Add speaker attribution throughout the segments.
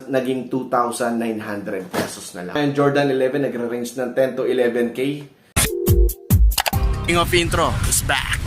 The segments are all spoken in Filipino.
Speaker 1: naging 2,900 pesos na lang. And Jordan 11 nagre-range ng 10 to 11K.
Speaker 2: King of Intro is back.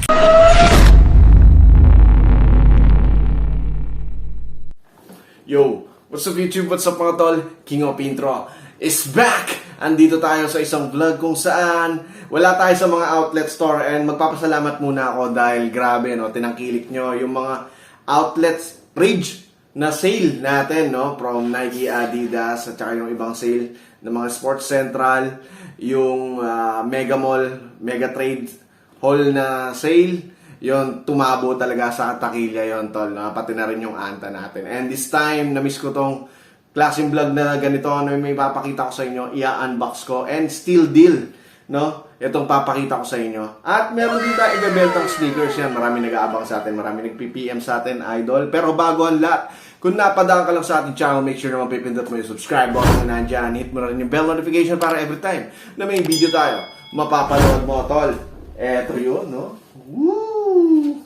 Speaker 1: Yo, what's up YouTube? What's up mga tol? King of Intro is back! Andito tayo sa isang vlog kung saan wala tayo sa mga outlet store, and magpapasalamat muna ako dahil grabe, no, tinangkilik nyo yung mga outlets rage na sale natin, no, from Nike, Adidas, at saka yung ibang sale ng mga Sports Central, yung Mega Mall, Mega Trade Hall na sale, yon tumabo talaga sa takilya yon tol, no? Pati na rin yung anta natin. And this time, na-miss ko tong klaseng vlog na ganito, ano, may papakita ko sa inyo, i-unbox ko, and still deal, no? Itong papakita ko sa inyo. At meron din tayo ibebentang sneakers yan. Marami nag-aabang sa atin, marami nag-PPM sa atin, idol. Pero bago ang lahat, kung napadaan ka lang sa ating channel, make sure na mapipindot mo yung subscribe button na nandyan. Hit mo na rin yung bell notification para every time na may video tayo, mapapanood mo, tol. Eto yun, no? Woo!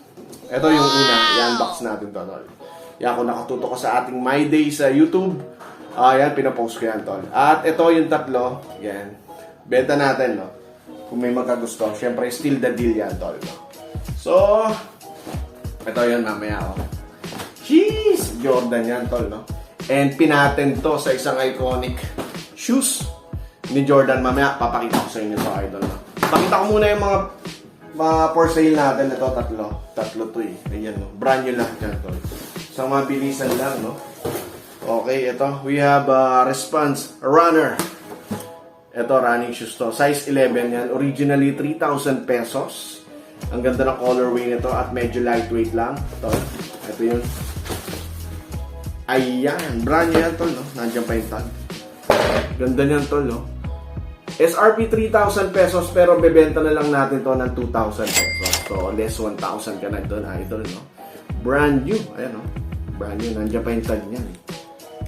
Speaker 1: Ito yung una, i-unbox natin to, tol. Yan, kung nakatuto ko sa ating My Day sa YouTube, yan, pinapost ko yan, tol. At ito yung tatlo, yan. Benta natin, no? Kung may magkagusto, syempre, still the deal yan, tol, no? So, ito yun, mamaya, oh. Jeez! Jordan yan, tol, no? And pinatent to sa isang iconic shoes ni Jordan. Mamaya, papakita ko sa inyo to, idol, no? Pakita ko muna yung mga for sale natin. Ito, tatlo to, eh. Ayan, no? Brand new lang dyan, tol. Isang mabilisan lang, no? Okay, ito. We have Response Runner. Ito, running shoes to. Size 11 yan. Originally, 3,000 pesos. Ang ganda ng colorway nito at medyo lightweight lang. Ito yun. Ayan. Brand new yan, tol, no? Nandiyan pa yung tag. Ganda niyan, tol, no? SRP 3,000 pesos pero bebenta na lang natin to ng 2,000 pesos. So, less 1,000 ka na doon, idol, no? Brand new. Ayan, no? Brand new. Nandiyan pa yung tag niyan.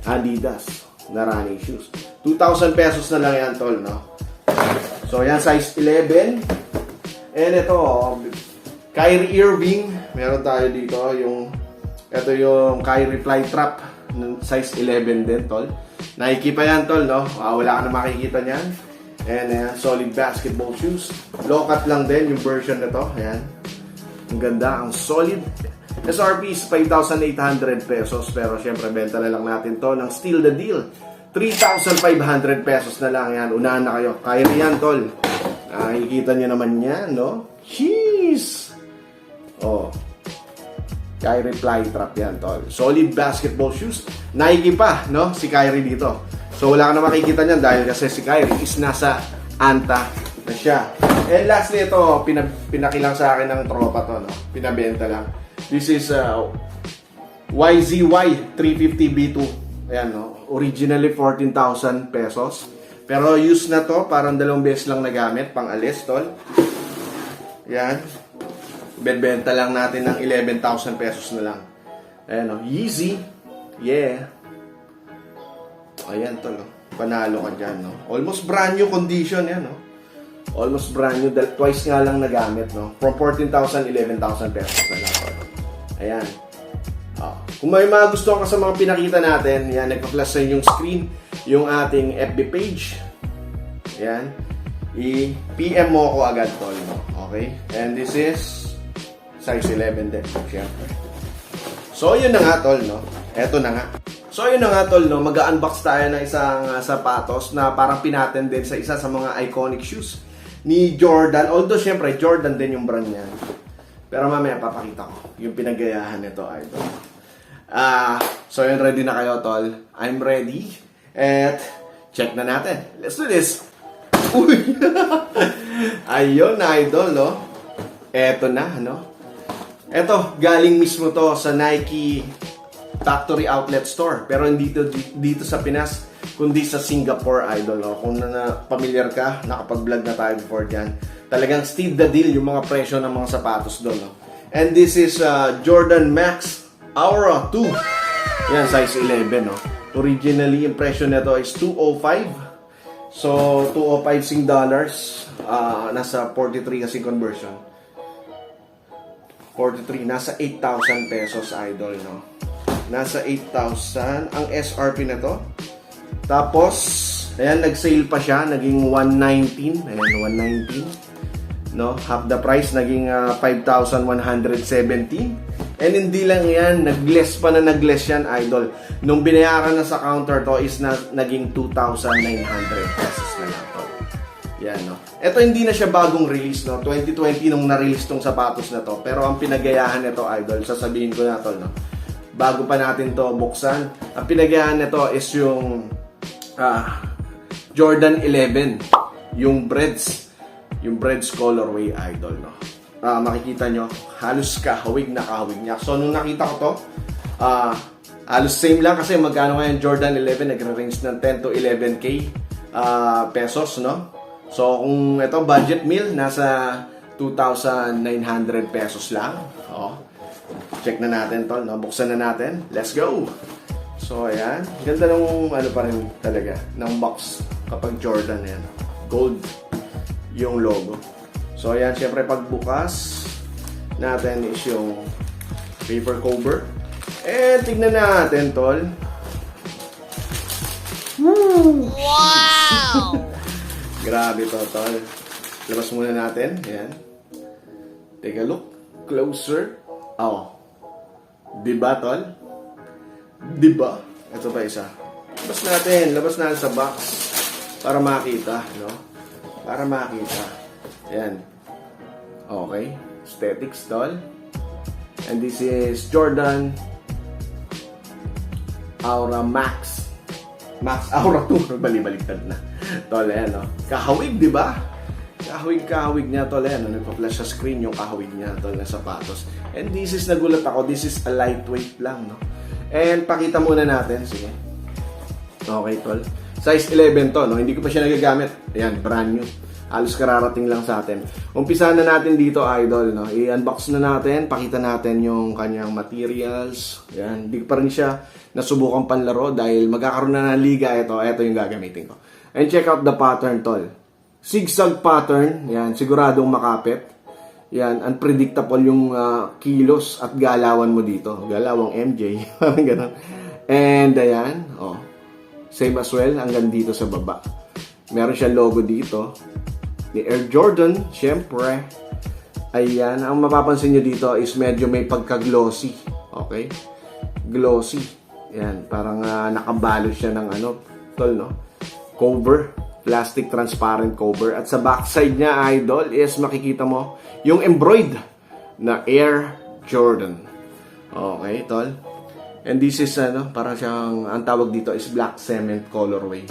Speaker 1: Adidas na running shoes. 2,000 pesos na lang yan, tol, no? So, yan, size 11. And ito, Kyrie Irving. Meron tayo dito ito yung Kyrie Fly Trap ng size 11 din, tol. Nike pa yan, tol, no? Wala ka na makikita niyan. And solid basketball shoes. Low cut lang din yung version na to. Ayan. Ang ganda, ang solid. SRP is 5,800 pesos. Pero syempre, benta na lang natin to ng Steal the Deal. 3,500 pesos na lang yan. Unahan na kayo. Kyrie yan, tol. Nakikita nyo naman yan, no? Jeez! Oh. Kyrie Fly Trap yan, tol. Solid basketball shoes. Nike pa, no? Si Kyrie dito. So, wala ka na makikita niyan dahil kasi si Kyrie is nasa Anta na siya. And lastly, ito, pinakilang sa akin ng tropa to, no? Pinabenta lang. This is YZY 350B2. Ayan, no? Originally 14,000 pesos. Pero used na to, parang 2 beses lang nagamit, pang alis, tol. Ayan. Bebenta lang natin ng 11,000 pesos na lang. Ayan, no? Yeezy. Yeah. Ayan, tol, no? Panalo ka dyan, no? Almost brand new condition yan, no? Almost brand new. Twice nga lang nagamit, no? From 14,000, 11,000 pesos na lang, tol. Ayan. Kung may mga gusto ka sa mga pinakita natin, yan, nagpa-flash sa inyong screen yung ating FB page. Ayan. I-PM mo ako agad, tol, no? Okay? And this is size 11 din, syempre. So, yun na nga, tol, no? Eto na nga. So, yun na nga, tol, no? Mag-unbox tayo ng isang sapatos na parang pinaten din sa isa sa mga iconic shoes ni Jordan. Although, syempre, Jordan din yung brand niya. Pero mamaya, papakita ko yung pinagayahan nito, idol. So, yun, ready na kayo, tol? I'm ready. At, check na natin. Let's do this. Uy! Ayun, idol, no? Eto na, no? Eto, galing mismo to sa Nike Factory Outlet Store. Pero hindi dito sa Pinas, kundi sa Singapore, idol, no? Kung familiar ka, nakapag-vlog na tayo before dyan. Talagang steal the deal yung mga presyo ng mga sapatos doon, no? And this is Jordan Max Aura 2. Yan, size 11, no? Originally, impression nito is 205. So, 205 Sing dollars. Nasa 43 kasi conversion. 43, nasa 8,000 pesos, idol, no? Nasa 8,000 ang SRP na to. Tapos, ayan, nag-sale pa siya. Naging 119. Ayan, 119. No? Half the price, naging 5,117. And hindi lang yan, nag-less pa na nag-less yan, idol. Nung binayaran na sa counter to is naging 2,900 pesos na lang to. Yan, no? Ito hindi na siya bagong release, no? 2020 nung na-release tong sapatos na to. Pero ang pinagayahan nito, idol, sasabihin ko na to, no? Bago pa natin to buksan, ang pinagayahan nito is yung Jordan 11. Yung Breads colorway, idol, no? Makikita nyo, halos kahawig na kahawig niya. So, nung nakita ko to, halos same lang kasi magkano ngayon Jordan 11, nagre-range ng 10 to 11k pesos, no? So, kung ito, budget meal, nasa 2,900 pesos lang. Oh. Check na natin to, no? Buksan na natin. Let's go! So, ayan. Ganda ng, ano pa rin talaga, ng box kapag Jordan, ayan. Gold yung logo. So, ayan, syempre pagbukas natin is yung paper cover. And tignan natin, tol. Woo! Wow! Grabe to, tol. Labas muna natin. Ayan. Take a look. Closer. Oh. Diba, tol? Diba? Ito pa isa. Labas natin sa box. Para makita, no? Para makita. Ayan. Okay. Aesthetics, tol. And this is Jordan Aura Max. Max Aura 2. Bali-baliktad na. Tol, ayan, no? Kahawig, di ba? Kahawig niya, tol. Ayan, no? Nagpa-flash sa screen yung kahawig niya, tol, na sapatos. And this is, nagulat ako, this is a lightweight lang, no? And pakita muna natin. Sige. Okay, tol. Size 11 to, no? Hindi ko pa siya nagagamit. Ayan, brand new. Halos kararating lang sa atin. Umpisahan na natin dito, idol, no? I-unbox na natin, pakita natin yung kanyang materials. Yan, hindi pa rin siya nasubukan panlaro dahil magkakaroon na ng liga ito. Ito yung gagamitin ko. And check out the pattern, tol. Zigzag pattern, yan, siguradong makapit. Yan, unpredictable yung kilos at galawan mo dito. Galawang MJ, parang ganun. And ayan, oh. Same as well, hanggang dito sa baba. Meron siya logo dito. Ni Air Jordan, syempre. Ayan, ang mapapansin nyo dito is medyo may pagka-glossy. Okay? Glossy. Ayan, parang nakabalot siya ng ano, tol, no? Cover. Plastic transparent cover. At sa backside niya, idol, is makikita mo yung embroidered na Air Jordan. Okay, tol? And this is, ano, parang siyang, ang tawag dito is black cement colorway.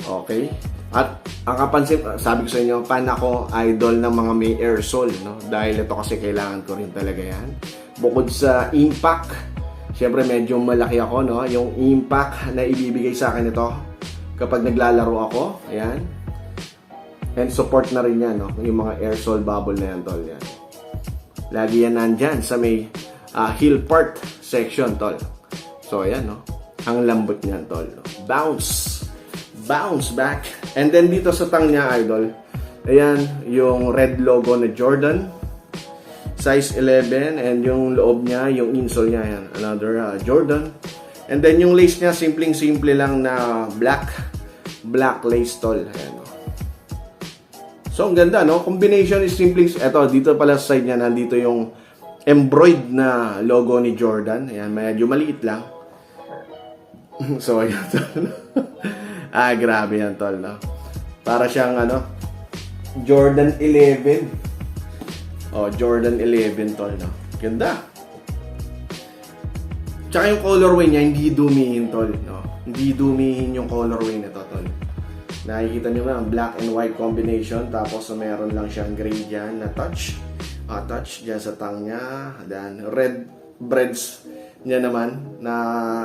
Speaker 1: Okay? At ang kapansin, sabi ko sa inyo, fan ako, idol ng mga may airsole, no? Dahil ito kasi kailangan ko rin talaga yan. Bukod sa impact, syempre medyo malaki ako, no? Yung impact na ibibigay sa akin ito kapag naglalaro ako, ayan. And support na rin yan, no? Yung mga airsole bubble na yan, tol, yan. Lagi yan nandyan sa may heel part section, tol. So, ayan, no? Ang lambot niyan, tol, no? Bounce back. And then dito sa tang niya, idol, ayan, yung red logo na Jordan, size 11, and yung loob niya, yung insole niya, ayan, another Jordan. And then yung lace niya, simple lang na black lace, tol. Ayan, no? So, ang ganda, no? Combination is simple. Eto, dito pala sa side niya, nandito yung embroidered na logo ni Jordan. Ayan, medyo maliit lang. So, ayan, tol. Grabe yan, tol, no? Para siyang, ano, Jordan 11. Oh, Jordan 11, tol, no? Ganda. Tsaka yung colorway niya, hindi dumihin, tol, no? Hindi dumihin yung colorway nito, tol. Nakikita nyo na, black and white combination. Tapos, meron lang siyang gray dyan na touch. Touch dyan sa tang niya. Then, red breads niya naman, na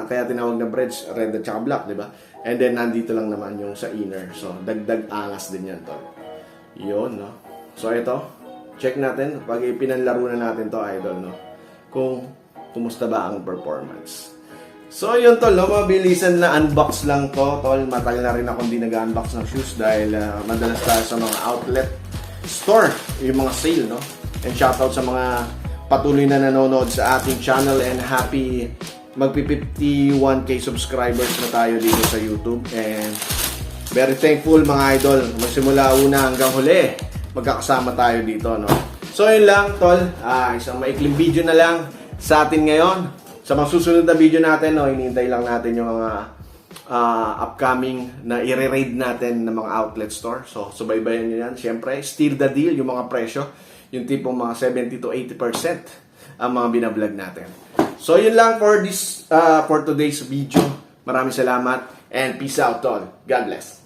Speaker 1: kaya tinawag na breads, red at saka black, di ba? And then, nandito lang naman yung sa inner. So, dagdag angas din yan, tol. Yun, no? So, ito. Check natin. Pag ipinanlaro na natin to, idol, no? Kung kumusta ba ang performance. So, yun, tol, no? Mabilisan na unbox lang to, tol. Matagal na rin ako hindi nag-unbox ng shoes dahil madalas tayo sa mga outlet store, yung mga sale, no? And shoutout sa mga patuloy na nanonood sa ating channel and happy magpi-51k subscribers na tayo dito sa YouTube. And very thankful mga idol. Magsimula una hanggang huli, magkakasama tayo dito, no? So yun lang, tol. Isang maikling video na lang sa atin ngayon. Sa mga susunod na video natin, no, hinihintay lang natin yung mga upcoming na i-raid natin ng mga outlet store. So, subaybayan nyo yan. Siyempre, steal the deal, yung mga presyo. Yung tipong mga 70 to 80% ang mga binablog natin. So, yun lang for today's video. Maraming salamat and peace out, tol. God bless.